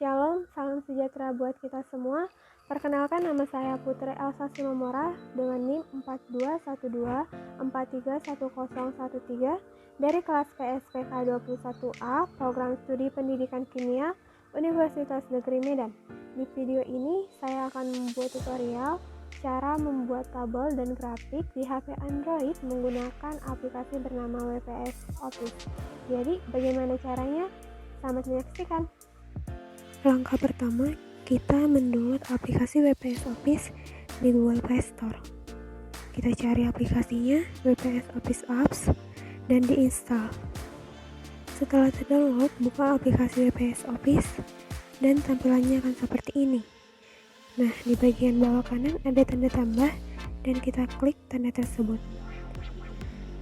Shalom, salam sejahtera buat kita semua. Perkenalkan, nama saya Putri Elsa Simomora dengan NIM 4212431013 dari kelas PSPK 21A, Program Studi Pendidikan Kimia, Universitas Negeri Medan. Di video ini, saya akan membuat tutorial cara membuat tabel dan grafik di HP Android menggunakan aplikasi bernama WPS Office. Jadi, bagaimana caranya? Selamat menyaksikan. Langkah pertama, kita mendownload aplikasi WPS Office di Google Play Store. Kita cari aplikasinya, WPS Office Apps, dan diinstal. Setelah terdownload, buka aplikasi WPS Office, dan tampilannya akan seperti ini. Nah, di bagian bawah kanan ada tanda tambah, dan kita klik tanda tersebut.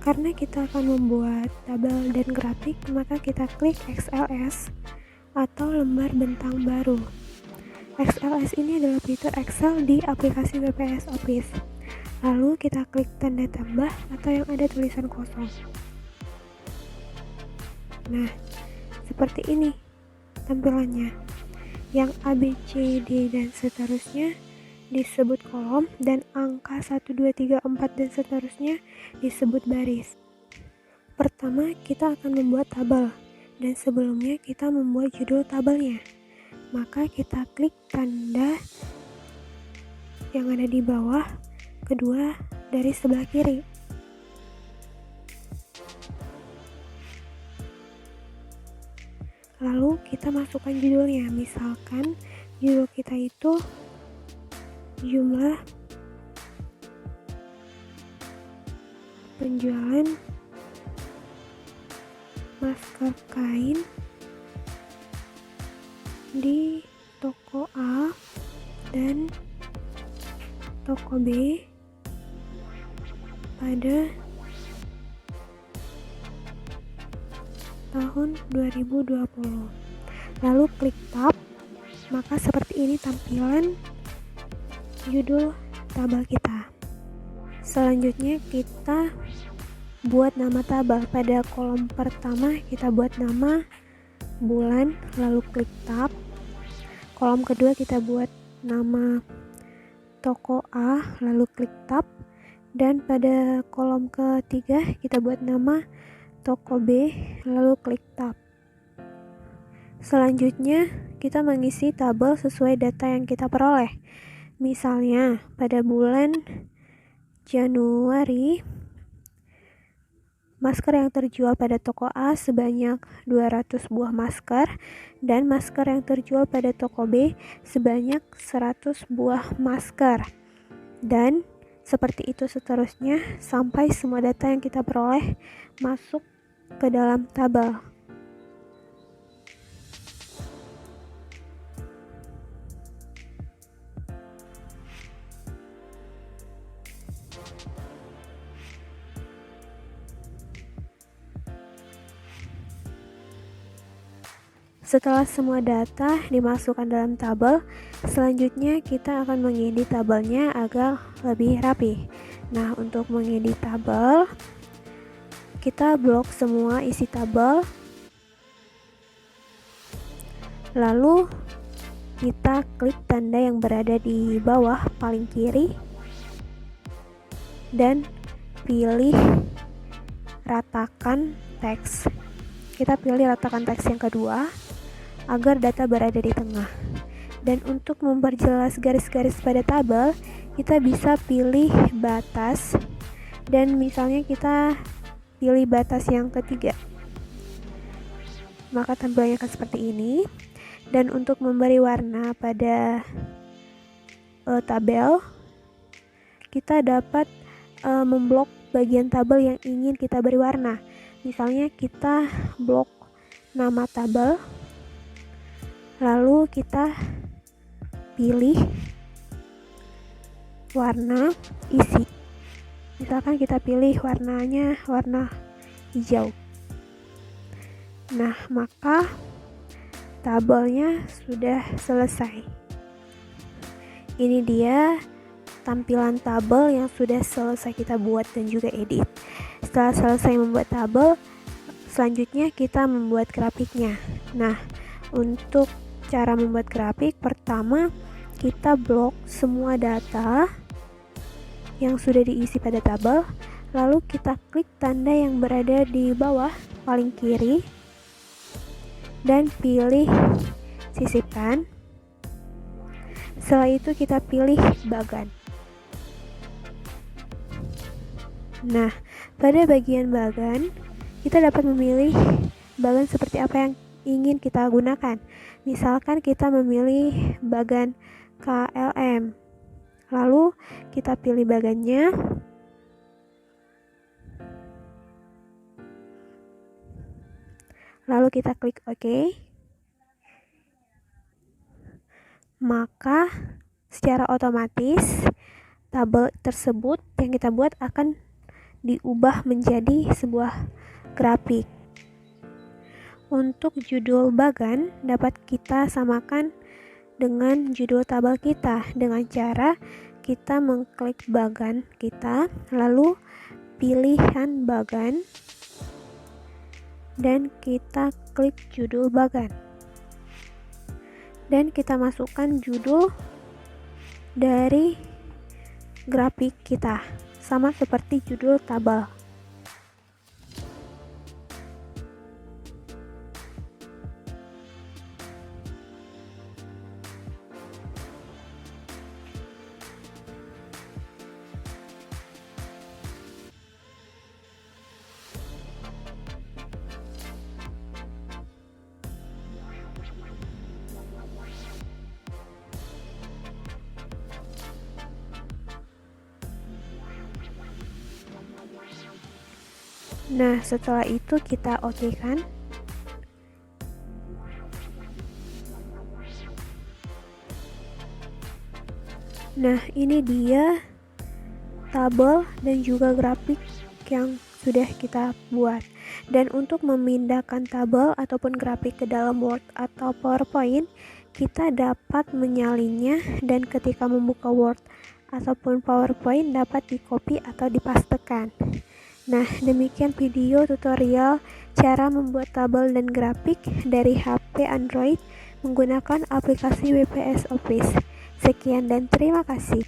Karena kita akan membuat tabel dan grafik, maka kita klik XLS atau lembar bentang baru. XLS ini adalah fitur Excel di aplikasi WPS Office. Lalu kita klik tanda tambah atau yang ada tulisan kosong. Nah, seperti ini tampilannya. Yang A, B, C, D, dan seterusnya disebut kolom, dan angka 1, 2, 3, 4, dan seterusnya disebut baris. Pertama, kita akan membuat tabel. Dan sebelumnya kita membuat judul tabelnya, maka kita klik tanda yang ada di bawah kedua dari sebelah kiri. Lalu kita masukkan judulnya, misalkan judul kita itu jumlah penjualan masker kain di toko A dan toko B pada tahun 2020. Lalu klik tab, maka seperti ini tampilan judul tabel kita. Selanjutnya kita buat nama tabel. Pada kolom pertama kita buat nama bulan, lalu klik tab. Kolom kedua kita buat nama toko A, lalu klik tab. Dan pada kolom ketiga kita buat nama toko B, lalu klik tab. Selanjutnya kita mengisi tabel sesuai data yang kita peroleh. Misalnya pada bulan Januari, masker yang terjual pada toko A sebanyak 200 buah masker, dan masker yang terjual pada toko B sebanyak 100 buah masker. Dan seperti itu seterusnya sampai semua data yang kita peroleh masuk ke dalam tabel. Setelah semua data dimasukkan dalam tabel, selanjutnya kita akan mengedit tabelnya agar lebih rapi. Nah, untuk mengedit tabel, kita blok semua isi tabel. Lalu kita klik tanda yang berada di bawah paling kiri dan pilih ratakan teks. Kita pilih ratakan teks yang kedua agar data berada di tengah. Dan untuk memperjelas garis-garis pada tabel, kita bisa pilih batas, dan misalnya kita pilih batas yang ketiga, maka tampilannya akan seperti ini. Dan untuk memberi warna pada tabel, kita dapat memblok bagian tabel yang ingin kita beri warna. Misalnya kita blok nama tabel, lalu kita pilih warna isi. Misalkan kita pilih warnanya warna hijau. Nah, maka tabelnya sudah selesai. Ini dia tampilan tabel yang sudah selesai kita buat dan juga edit. Setelah selesai membuat tabel, selanjutnya kita membuat grafiknya. Nah, untuk cara membuat grafik, pertama kita blok semua data yang sudah diisi pada tabel, lalu kita klik tanda yang berada di bawah paling kiri dan pilih sisipkan. Setelah itu kita pilih bagan. Nah, pada bagian bagan kita dapat memilih bagan seperti apa yang ingin kita gunakan. Misalkan kita memilih bagan KLM, lalu kita pilih bagannya, lalu kita klik OK. Maka secara otomatis tabel tersebut yang kita buat akan diubah menjadi sebuah grafik. Untuk judul bagan dapat kita samakan dengan judul tabel kita dengan cara kita mengklik bagan kita, lalu pilihan bagan dan kita klik judul bagan. Dan kita masukkan judul dari grafik kita, sama seperti judul tabel. Nah, setelah itu kita OK kan? Nah, ini dia tabel dan juga grafik yang sudah kita buat. Dan untuk memindahkan tabel ataupun grafik ke dalam Word atau PowerPoint, kita dapat menyalinnya dan ketika membuka Word ataupun PowerPoint dapat di-copy atau dipastekan. Nah, demikian video tutorial cara membuat tabel dan grafik dari HP Android menggunakan aplikasi WPS Office. Sekian dan terima kasih.